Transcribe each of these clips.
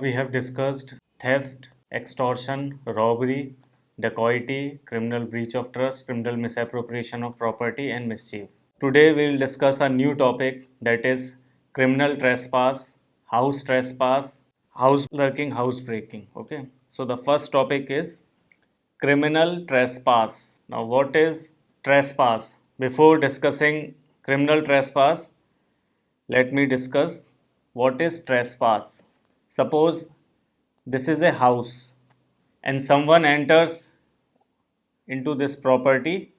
We have discussed theft, extortion, robbery, dacoity, criminal breach of trust, criminal misappropriation of property, and mischief. Today we will discuss a new topic, that is criminal trespass, house trespass, house lurking, house breaking. Okay. So the first topic is criminal trespass. Now, what is trespass? Before discussing criminal trespass, let me discuss what is trespass. Suppose this is a house and someone enters into this property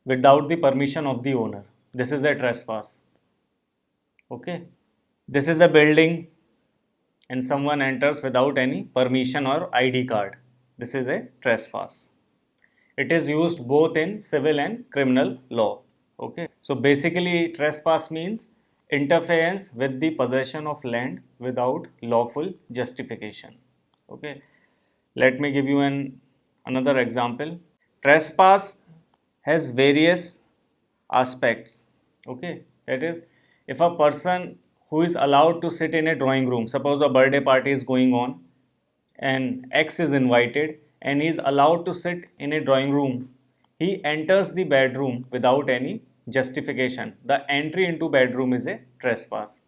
without the permission of the owner. This is a trespass. Okay. This is a building and someone enters without any permission or ID card. This is a trespass. It is used both in civil and criminal law. Okay. So basically trespass means interference with the possession of land without lawful justification. Okay. Let me give you another example. Trespass has various aspects. Okay. That is, if a person who is allowed to sit in a drawing room, suppose a birthday party is going on and X is invited and he is allowed to sit in a drawing room, he enters the bedroom without any justification. The entry into bedroom is a trespass.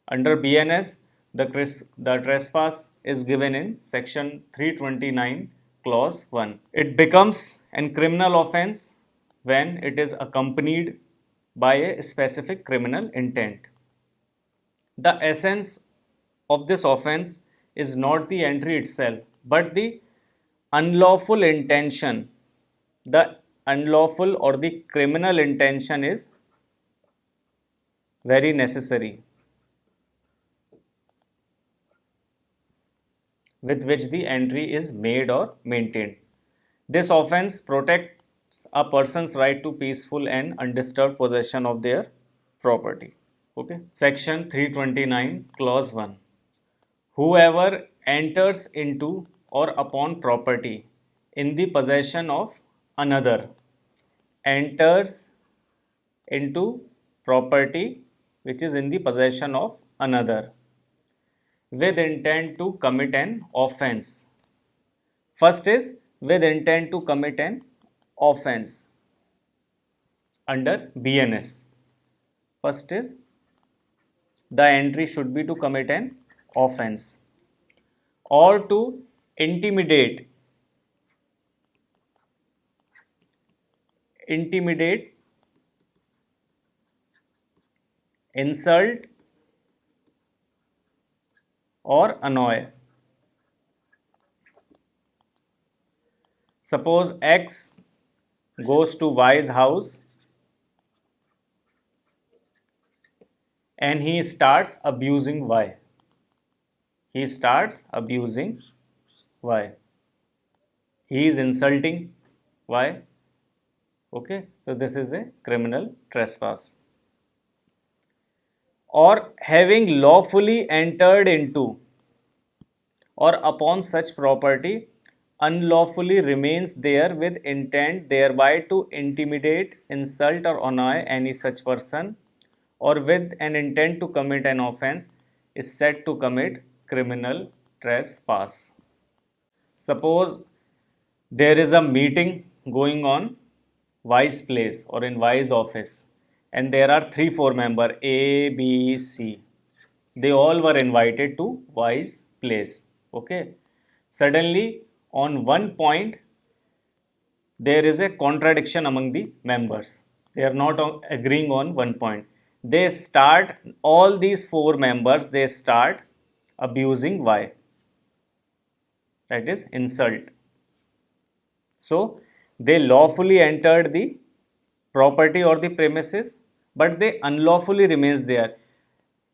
Under BNS, the trespass is given in section 329 clause 1. It becomes a criminal offense when it is accompanied by a specific criminal intent. The essence of this offense is not the entry itself, but the unlawful intention. The unlawful or the criminal intention is very necessary, with which the entry is made or maintained. This offense protects a person's right to peaceful and undisturbed possession of their property. Okay. Section 329 clause 1. Whoever enters into or upon property in the possession of another enters into property which is in the possession of another with intent to commit an offense. First is with intent to commit an offense under BNS. First is the entry should be to commit an offense or to intimidate, insult, or annoy. Suppose X goes to Y's house and he starts abusing Y. He starts abusing Y. He is insulting Y. Okay, so this is a criminal trespass. Or having lawfully entered into or upon such property unlawfully remains there with intent thereby to intimidate, insult, or annoy any such person, or with an intent to commit an offense, is said to commit criminal trespass. Suppose there is a meeting going on Y's place or in Y's office, and there are 3-4 members A, B, C. They all were invited to Y's place. Okay. Suddenly, on one point, there is a contradiction among the members. They are not agreeing on one point. They start, all these 4 members, they start abusing Y. That is insult. So, they lawfully entered the property or the premises, but they unlawfully remains there.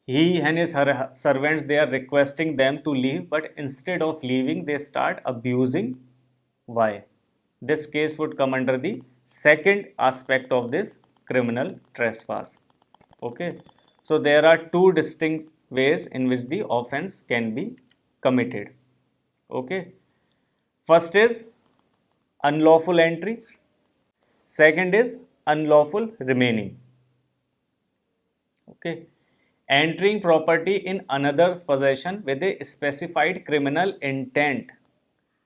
He and his servants, they are requesting them to leave, but instead of leaving, they start abusing Y. This case would come under the second aspect of this criminal trespass. Okay. So there are 2 distinct ways in which the offense can be committed. Okay. First is unlawful entry. Second is unlawful remaining. Okay. Entering property in another's possession with a specified criminal intent.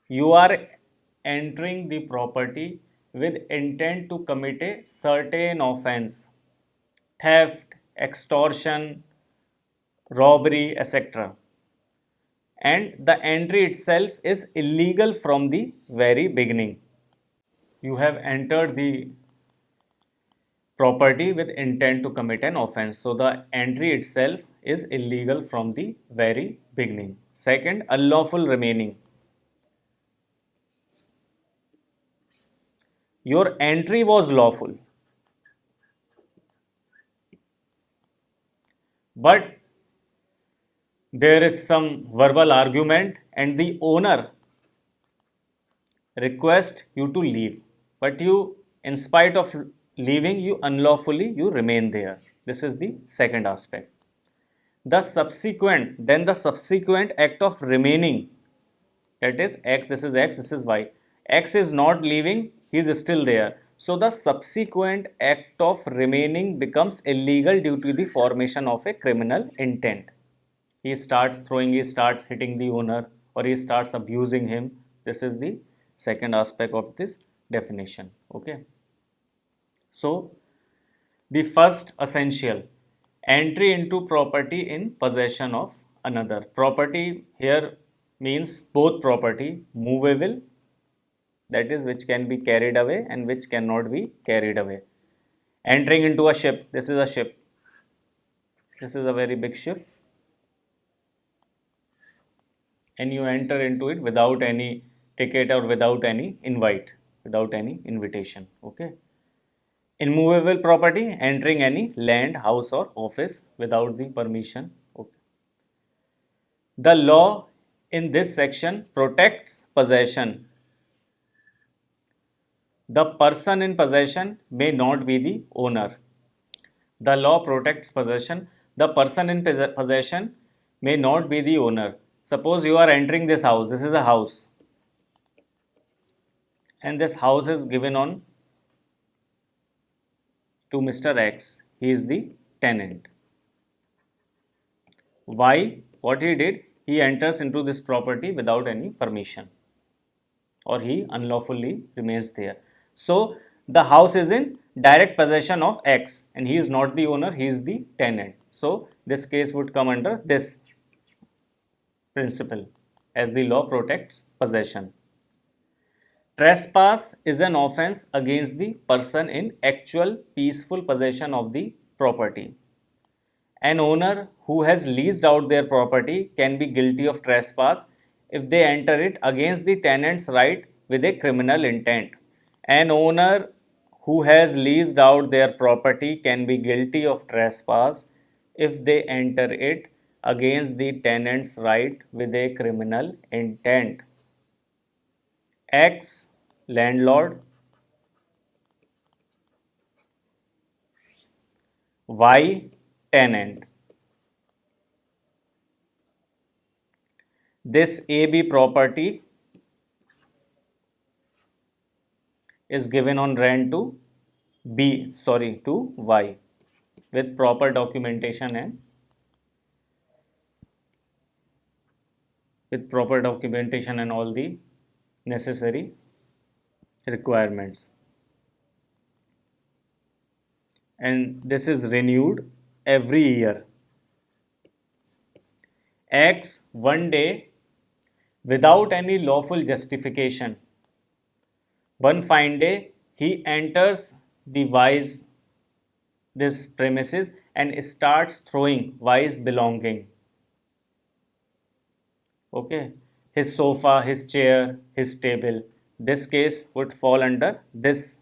You are entering the property with intent to commit a certain offense, theft, extortion, robbery, etc. And the entry itself is illegal from the very beginning. You have entered the property with intent to commit an offense. So the entry itself is illegal from the very beginning. Second, unlawful remaining. Your entry was lawful, but there is some verbal argument and the owner request you to leave, but you, in spite of leaving, you unlawfully you remain there. This is the second aspect. The subsequent act of remaining, that is x, this is x, this is y. X is not leaving, he is still there, so the subsequent act of remaining becomes illegal due to the formation of a criminal intent. He starts throwing, he starts hitting the owner, or he starts abusing him. This is the second aspect of this definition. Okay, so the first essential, entry into property in possession of another. Property here means both property, movable, that is which can be carried away and which cannot be carried away. Entering into a ship, this is a ship, this is a very big ship, and you enter into it without any ticket or without any invite, without any invitation. Okay. Immovable property, entering any land, house or office without the permission. Okay. The law in this section protects possession. The person in possession may not be the owner. The law protects possession. The person in possession may not be the owner. Suppose you are entering this house. This is a house, and this house is given on to Mr. X. He is the tenant. Why? What he did? He enters into this property without any permission, or he unlawfully remains there. So the house is in direct possession of X, and he is not the owner, he is the tenant. So this case would come under this principle, as the law protects possession. Trespass is an offense against the person in actual peaceful possession of the property. An owner who has leased out their property can be guilty of trespass if they enter it against the tenant's right with a criminal intent. An owner who has leased out their property can be guilty of trespass if they enter it against the tenant's right with a criminal intent. X, landlord, Y, tenant. This AB property is given on rent to to Y with proper documentation and all the necessary requirements, and this is renewed every year. X, one day, without any lawful justification, one fine day, he enters the Y's this premises and starts throwing Y's belonging. Okay, his sofa, his chair, his table. This case would fall under this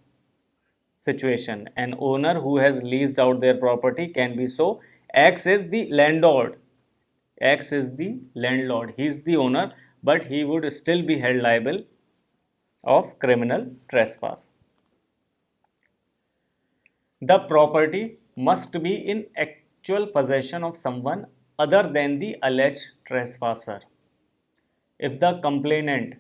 situation. An owner who has leased out their property can be so. X is the landlord. X is the landlord. He is the owner, but he would still be held liable of criminal trespass. The property must be in actual possession of someone other than the alleged trespasser. If the complainant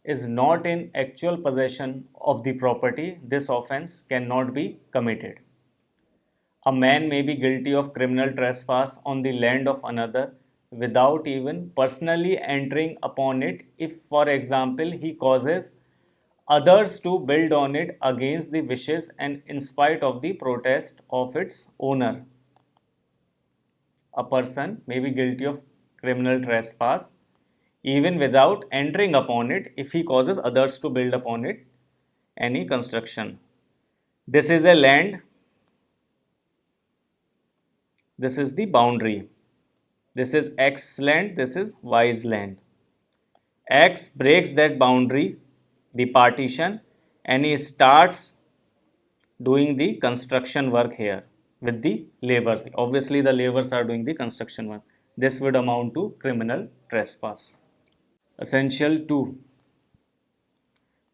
is not in actual possession of the property, this offense cannot be committed. A man may be guilty of criminal trespass on the land of another without even personally entering upon it if, for example, he causes others to build on it against the wishes and in spite of the protest of its owner. A person may be guilty of criminal trespass even without entering upon it if he causes others to build upon it any construction. This is a land, this is the boundary. This is X land, this is Y's land. X breaks that boundary, the partition, and he starts doing the construction work here with the laborers. Obviously, the laborers are doing the construction work. This would amount to criminal trespass. Essential 2.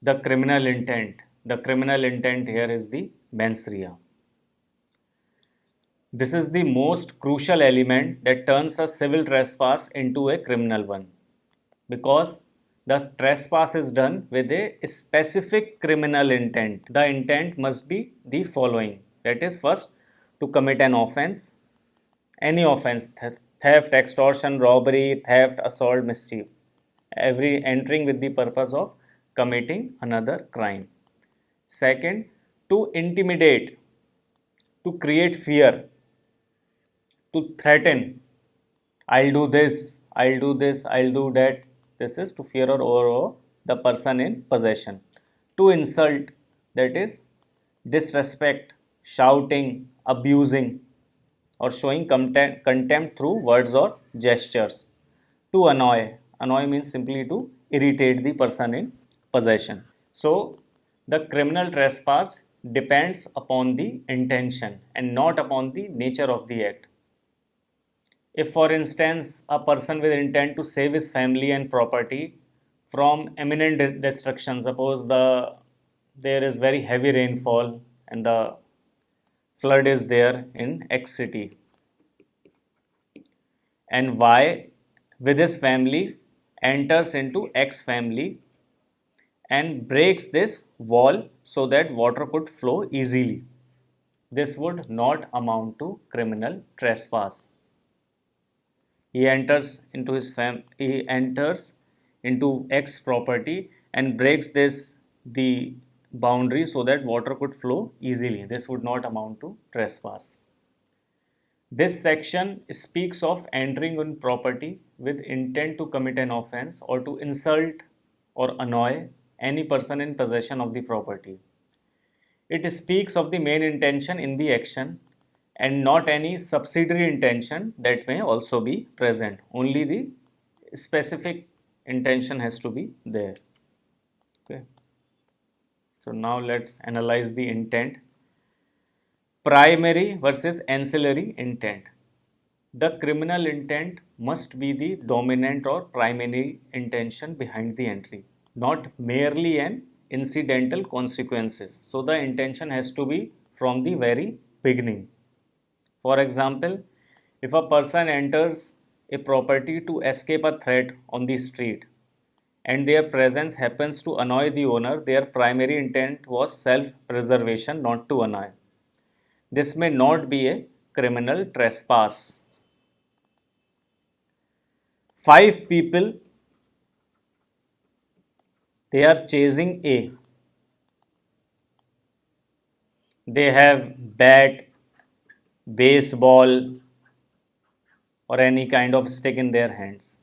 The criminal intent. The criminal intent here is the mens rea. This is the most crucial element that turns a civil trespass into a criminal one, because the trespass is done with a specific criminal intent. The intent must be the following, that is, first, to commit an offense, any offense, theft, extortion, robbery, theft, assault, mischief, every entering with the purpose of committing another crime. Second, to intimidate, to create fear, to threaten, I'll do this, I'll do this, I'll do that. This is to fear or overpower the person in possession. To insult, that is, disrespect, shouting, abusing, or showing contempt through words or gestures. To annoy, annoy means simply to irritate the person in possession. So, the criminal trespass depends upon the intention and not upon the nature of the act. If, for instance, a person with intent to save his family and property from imminent destruction, suppose there is very heavy rainfall and the flood is there in X city, and Y with his family enters into X family and breaks this wall so that water could flow easily, this would not amount to criminal trespass. He enters into X property and breaks the boundary so that water could flow easily. This would not amount to trespass. This section speaks of entering on property with intent to commit an offense or to insult or annoy any person in possession of the property. It speaks of the main intention in the action and not any subsidiary intention that may also be present. Only the specific intention has to be there. Okay. So now let's analyze the intent. Primary versus ancillary intent. The criminal intent must be the dominant or primary intention behind the entry, not merely an incidental consequences. So the intention has to be from the very beginning. For example, if a person enters a property to escape a threat on the street and their presence happens to annoy the owner, their primary intent was self-preservation, not to annoy. This may not be a criminal trespass. 5 people, they are chasing A. They have bat, baseball, or any kind of stick in their hands.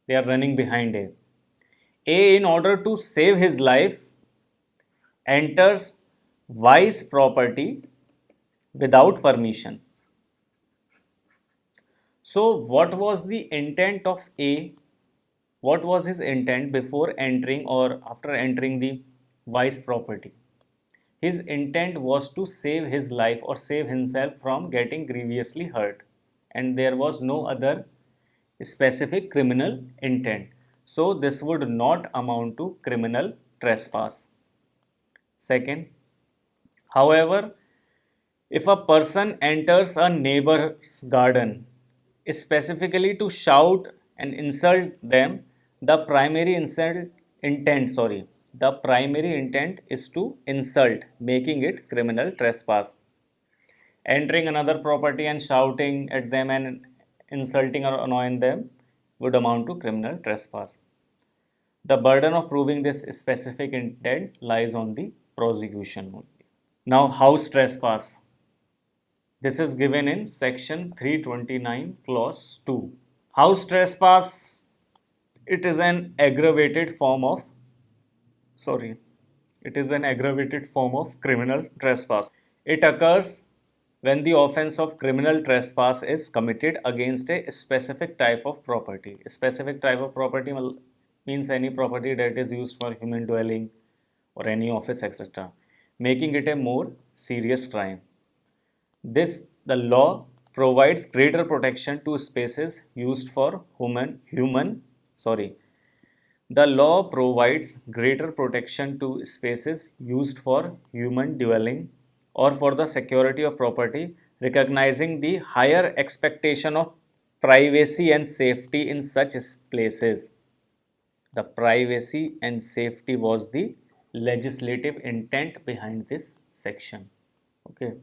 They are running behind A. A, in order to save his life, enters Y's property without permission. So, what was the intent of A? What was his intent before entering or after entering the Y's property? His intent was to save his life or save himself from getting grievously hurt, and there was no other specific criminal intent. So, this would not amount to criminal trespass. Second, however, if a person enters a neighbor's garden specifically to shout and insult them, the primary intent is to insult, making it criminal trespass. Entering another property and shouting at them and insulting or annoying them would amount to criminal trespass. The burden of proving this specific intent lies on the prosecution only. Now, house trespass. This is given in section 329 clause 2. House trespass, it is an aggravated form of sorry it is an aggravated form of criminal trespass. It occurs when the offense of criminal trespass is committed against a specific type of property. A specific type of property means any property that is used for human dwelling or any office, etc., making it a more serious crime. The law provides greater protection to spaces used for the law provides greater protection to spaces used for human dwelling or for the security of property, recognizing the higher expectation of privacy and safety in such places. The privacy and safety was the legislative intent behind this section. Okay.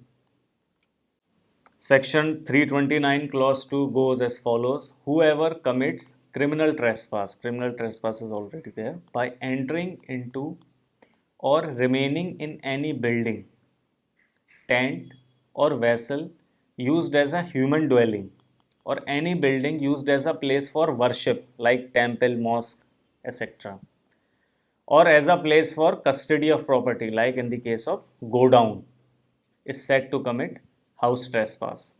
Section 329 clause 2 goes as follows: whoever commits criminal trespass is already there, by entering into or remaining in any building, tent or vessel used as a human dwelling, or any building used as a place for worship like temple, mosque, etc., or as a place for custody of property like in the case of go down, is said to commit house trespass.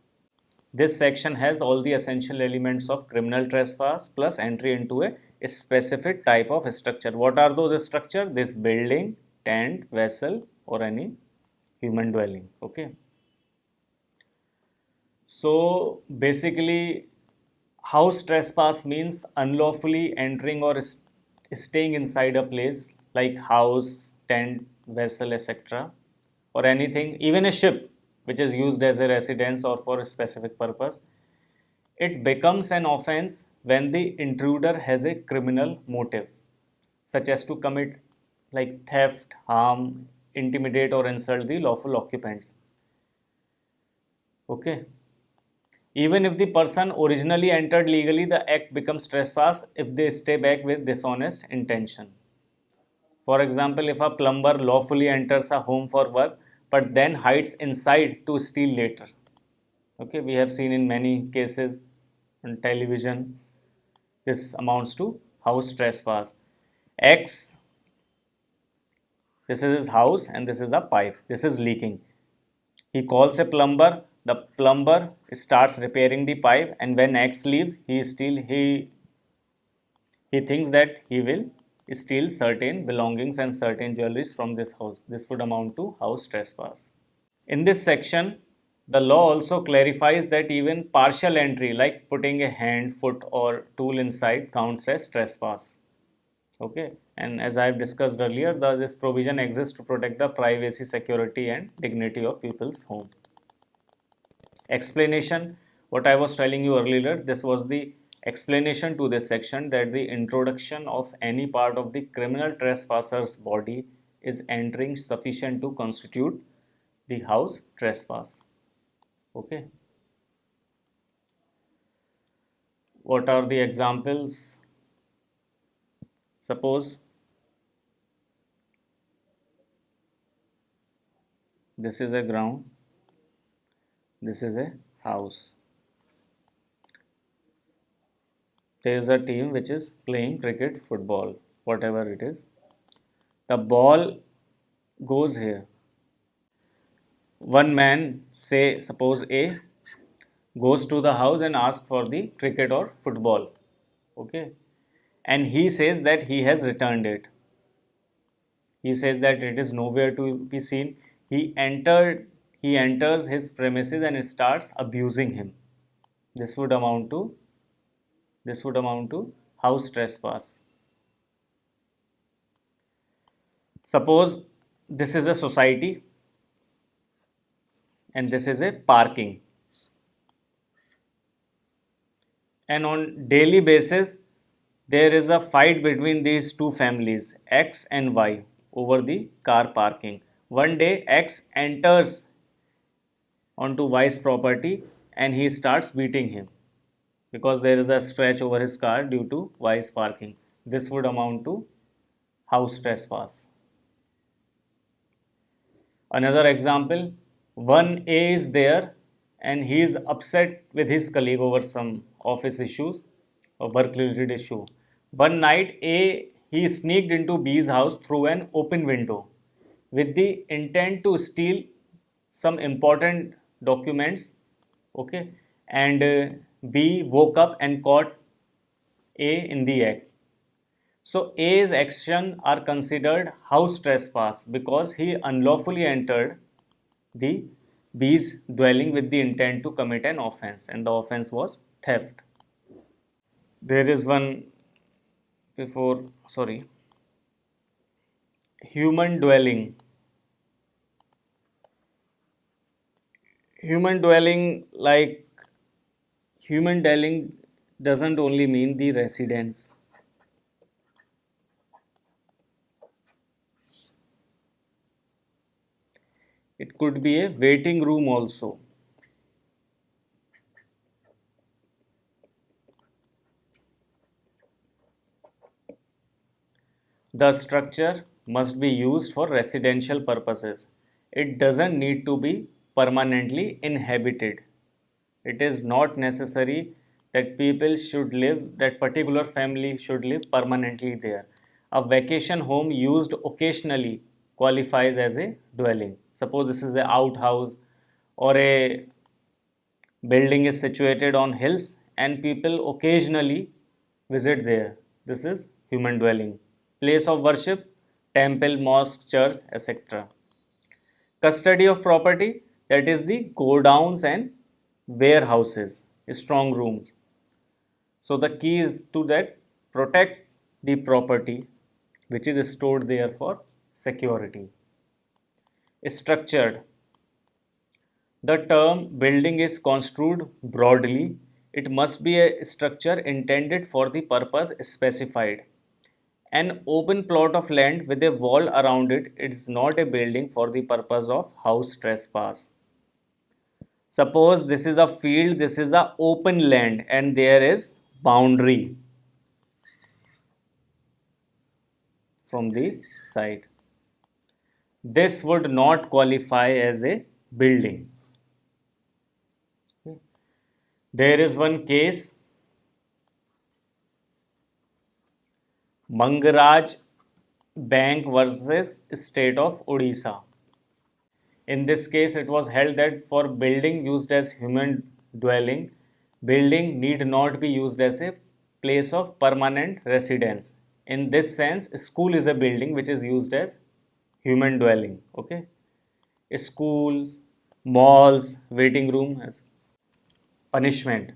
This section has all the essential elements of criminal trespass plus entry into a specific type of structure. What are those structures? This building, tent, vessel, or any human dwelling. Okay. So basically, house trespass means unlawfully entering or staying inside a place like house, tent, vessel, etc., or anything, even a ship which is used as a residence or for a specific purpose. It becomes an offense when the intruder has a criminal motive, such as to commit like theft, harm, intimidate, or insult the lawful occupants. Okay. Even if the person originally entered legally, the act becomes trespass if they stay back with dishonest intention. For example, if a plumber lawfully enters a home for work but then hides inside to steal later. Okay, we have seen in many cases on television. This amounts to house trespass. X, this is his house and this is the pipe. This is leaking. He calls a plumber. The plumber starts repairing the pipe, and when X leaves, he thinks that he will steal certain belongings and certain jewelries from this house. This would amount to house trespass. In this section, the law also clarifies that even partial entry like putting a hand, foot or tool inside counts as trespass. Okay, and as I have discussed earlier, this provision exists to protect the privacy, security and dignity of people's home. Explanation: what I was telling you earlier, this was the explanation to this section, that the introduction of any part of the criminal trespasser's body is entering sufficient to constitute the house trespass. Okay. What are the examples? Suppose this is a ground, this is a house. There is a team which is playing cricket, football, whatever it is. The ball goes here. One man, say suppose A, goes to the house and asks for the cricket or football. Okay. And he says that he has returned it. He says that it is nowhere to be seen. He enters his premises and starts abusing him. This would amount to house trespass. Suppose this is a society and this is a parking, and on daily basis there is a fight between these two families, X and Y, over the car parking. One day X enters onto Y's property and he starts beating him because there is a scratch over his car due to Y's parking. This would amount to house trespass. Another example, one A is there and he is upset with his colleague over some office issues or work related issue. One night, he sneaked into B's house through an open window with the intent to steal some important documents. Okay, and B woke up and caught A in the act. So A's action are considered house trespass because he unlawfully entered the B's dwelling with the intent to commit an offense, and the offense was theft. There is one before, sorry, human dwelling. Human dwelling, like human dwelling doesn't only mean the residence. It could be a waiting room also. The structure must be used for residential purposes. It doesn't need to be permanently inhabited. It is not necessary that people should live, that particular family should live permanently there. A vacation home used occasionally qualifies as a dwelling. Suppose this is an outhouse or a building is situated on hills and people occasionally visit there. This is human dwelling. Place of worship, temple, mosque, church, etc. Custody of property, that is the godowns and warehouses, strong rooms. So the key is to that protect the property which is stored there for security. Structured. The term building is construed broadly. It must be a structure intended for the purpose specified. An open plot of land with a wall around it is not a building for the purpose of house trespass. Suppose this is a field, this is a open land and there is boundary from the side. This would not qualify as a building. There is one case, Mangaraj Bank versus State of Odisha. In this case, it was held that for building used as human dwelling, building need not be used as a place of permanent residence. In this sense, school is a building which is used as human dwelling. Okay, schools, malls, waiting room. Punishment.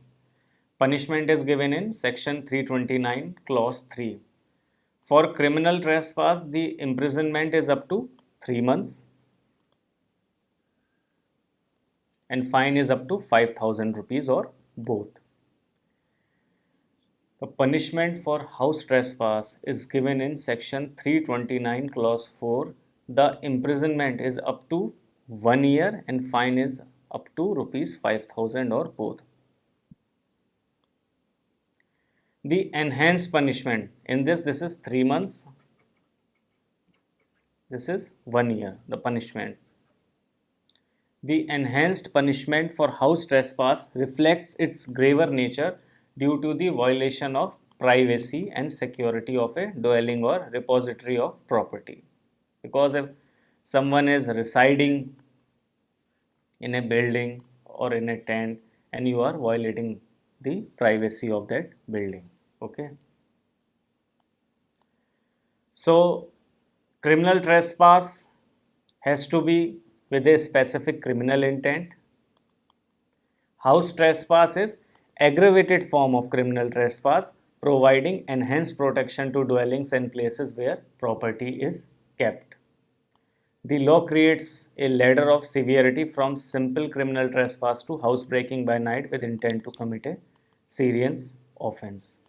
Punishment is given in section 329 clause 3. For criminal trespass, the imprisonment is up to 3 months and fine is up to 5,000 rupees or both. The punishment for house trespass is given in section 329 clause 4. The imprisonment is up to 1 year and fine is up to rupees 5,000 or both. The enhanced punishment, in this is 3 months, this is 1 year, the punishment. The enhanced punishment for house trespass reflects its graver nature due to the violation of privacy and security of a dwelling or repository of property. Because if someone is residing in a building or in a tent and you are violating the privacy of that building. Okay. So criminal trespass has to be with a specific criminal intent. House trespass is aggravated form of criminal trespass, providing enhanced protection to dwellings and places where property is kept. The law creates a ladder of severity from simple criminal trespass to housebreaking by night with intent to commit a serious offense.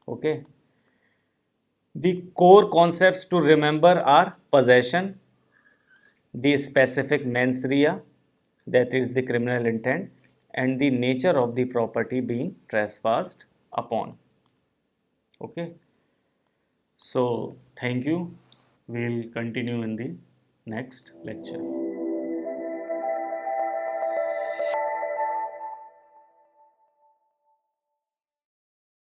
Okay. The core concepts to remember are possession, the specific mens rea, that is the criminal intent, and the nature of the property being trespassed upon. Okay, so thank you. We'll continue in the next lecture.